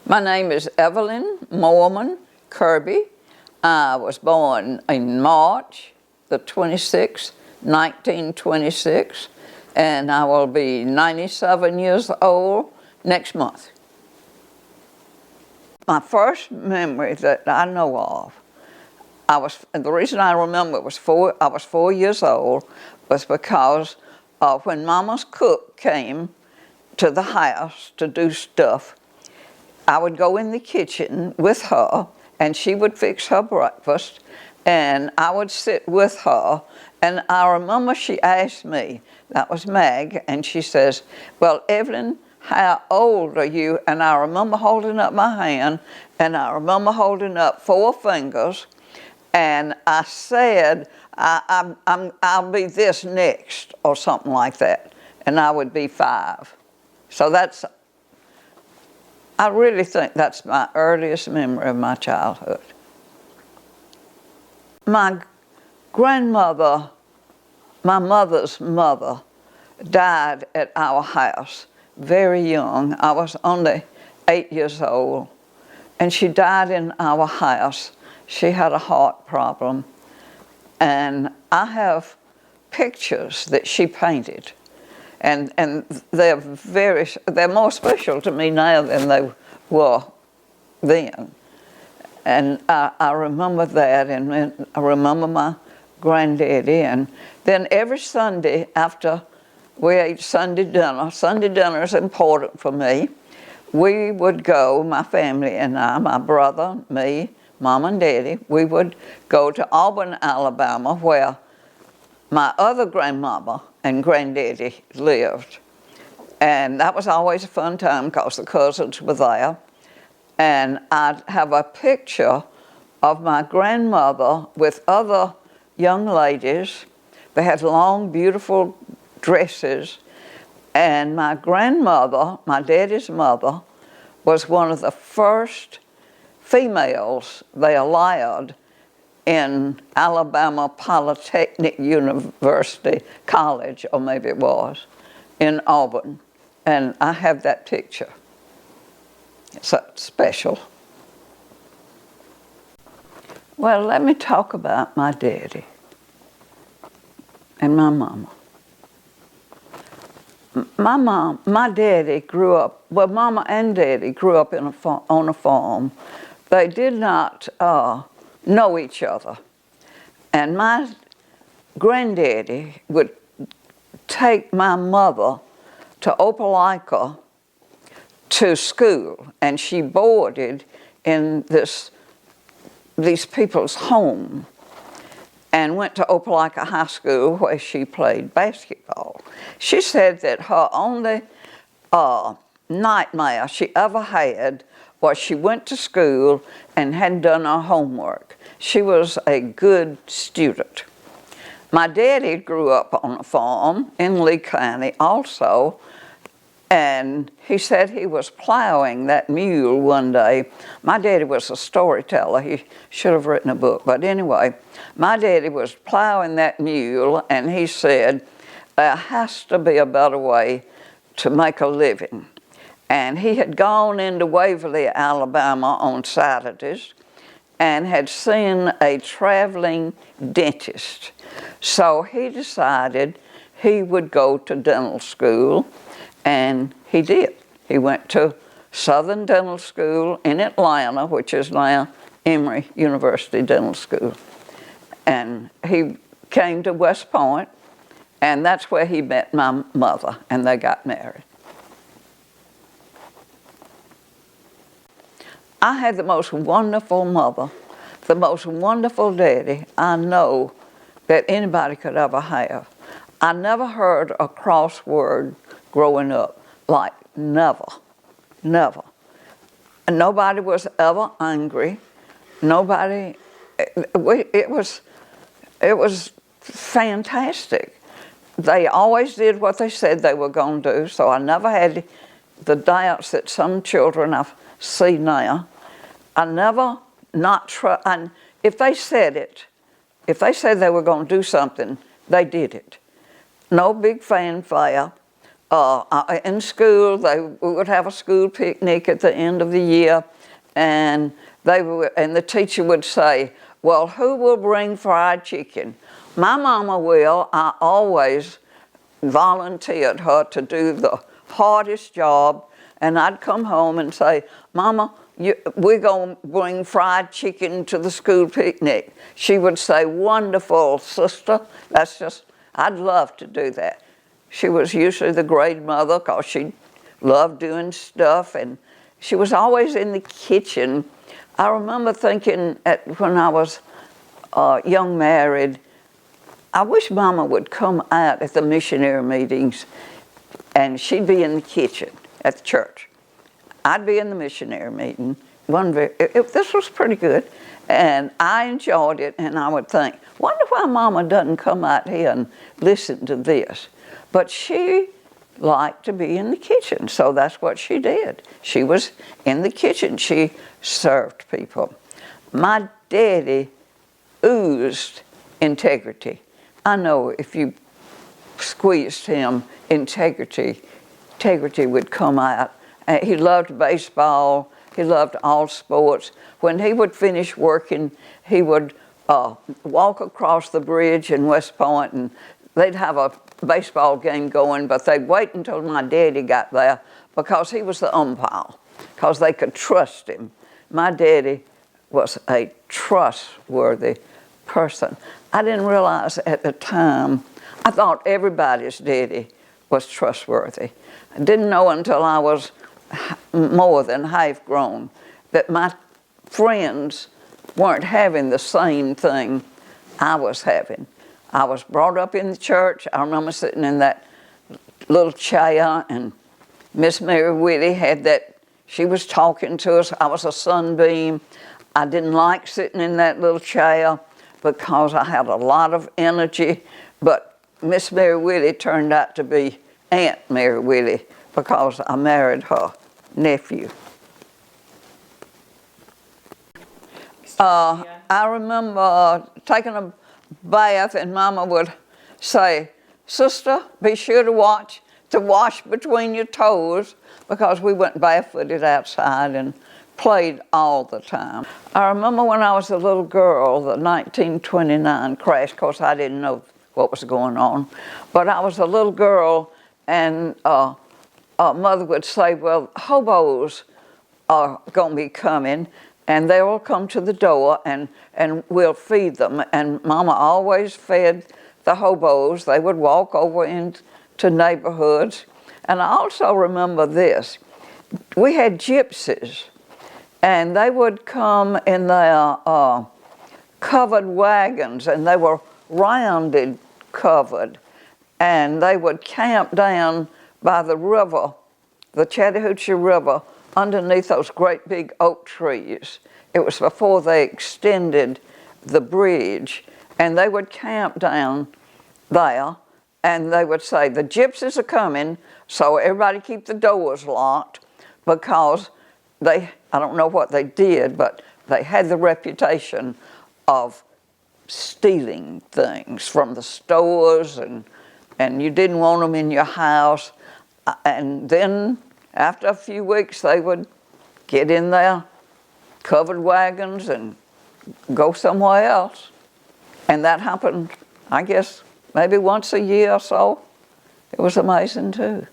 My name is Evelyn Kirby. I was born in March the 26th, 1926, and I will be 97 years old next month. My first memory that I know of, the reason I remember I was 4 years old, was because when Mama's cook came to the house to do stuff, I would go in the kitchen with her, and she would fix her breakfast, and I would sit with her. And I remember she asked me, that was Meg, and she says, "Well, Evelyn, how old are you?" And I remember holding up my hand, and I remember holding up 4 fingers, and I said, I'll be this next, or something like that, and I would be 5. So I really think that's my earliest memory of my childhood. My grandmother, my mother's mother, died at our house very young. I was only 8 years old, and she died in our house. She had a heart problem, and I have pictures that she painted. And they're more special to me now than they were then. And I remember that, and I remember my granddaddy. And then every Sunday after we ate Sunday dinner is important for me, we would go, my family and I, my brother, me, Mom and Daddy, we would go to Auburn, Alabama, where my other grandmama and granddaddy lived. And that was always a fun time because the cousins were there. And I'd have a picture of my grandmother with other young ladies. They had long, beautiful dresses. And my grandmother, my daddy's mother, was one of the first females they allowed in Alabama Polytechnic University College, or maybe it was, in Auburn. And I have that picture. It's special. Well, let me talk about my daddy and my mama. My daddy grew up, well, Mama and Daddy grew up on a farm. They did not know each other. And my granddaddy would take my mother to Opelika to school, and she boarded in these people's home and went to Opelika High School, where she played basketball. She said that her only nightmare she ever had was she went to school and hadn't done her homework. She was a good student. My daddy grew up on a farm in Lee County also, and he said he was plowing that mule one day. My daddy was a storyteller. He should have written a book. But anyway, my daddy was plowing that mule, and he said, there has to be a better way to make a living. And he had gone into Waverly, Alabama on Saturdays and had seen a traveling dentist. So he decided he would go to dental school, and he did. He went to Southern Dental School in Atlanta, which is now Emory University Dental School. And he came to West Point, and that's where he met my mother, and they got married. I had the most wonderful mother, the most wonderful daddy I know that anybody could ever have. I never heard a cross word growing up, like never. And nobody was ever angry. It was fantastic. They always did what they said they were going to do, so I never had the doubts that some children I see now. I never not trust, and if they said they were going to do something, they did it. No big fanfare, in school, we would have a school picnic at the end of the year, and the teacher would say, well, who will bring fried chicken? My mama will. I always volunteered her to do the hardest job, and I'd come home and say, Mama, we're going to bring fried chicken to the school picnic. She would say, wonderful, sister. I'd love to do that. She was usually the grade mother because she loved doing stuff, and she was always in the kitchen. I remember thinking when I was young married, I wish Mama would come out at the missionary meetings, and she'd be in the kitchen at the church. I'd be in the missionary meeting. This was pretty good, and I enjoyed it, and I would think, wonder why Mama doesn't come out here and listen to this. But she liked to be in the kitchen, so that's what she did. She was in the kitchen. She served people. My daddy oozed integrity. I know if you squeezed him, integrity would come out. He loved baseball. He loved all sports. When he would finish working, he would walk across the bridge in West Point, and they'd have a baseball game going, but they'd wait until my daddy got there because he was the umpire, because they could trust him. My daddy was a trustworthy person. I didn't realize at the time, I thought everybody's daddy was trustworthy. I didn't know until I was more than half grown that my friends weren't having the same thing I was having. I was brought up in the church. I remember sitting in that little chair, and Miss Mary Whitty she was talking to us. I was a sunbeam. I didn't like sitting in that little chair because I had a lot of energy, but Miss Mary Whitty turned out to be Aunt Mary Whitty because I married her nephew. I remember taking a bath, and Mama would say, sister, be sure to wash between your toes, because we went barefooted outside and played all the time. I remember when I was a little girl, the 1929 crash. Of course, I didn't know what was going on, but I was a little girl, and Mother would say, well, hobos are going to be coming, and they will come to the door, and we'll feed them. And Mama always fed the hobos. They would walk over into neighborhoods. And I also remember this. We had gypsies, and they would come in their covered wagons, and they were rounded covered, and they would camp down by the river, the Chattahoochee River, underneath those great big oak trees. It was before they extended the bridge, and they would camp down there, and they would say, the gypsies are coming, so everybody keep the doors locked, because I don't know what they did, but they had the reputation of stealing things from the stores, and you didn't want them in your house. And then after a few weeks, they would get in their covered wagons and go somewhere else. And that happened, I guess, maybe once a year or so. It was amazing too.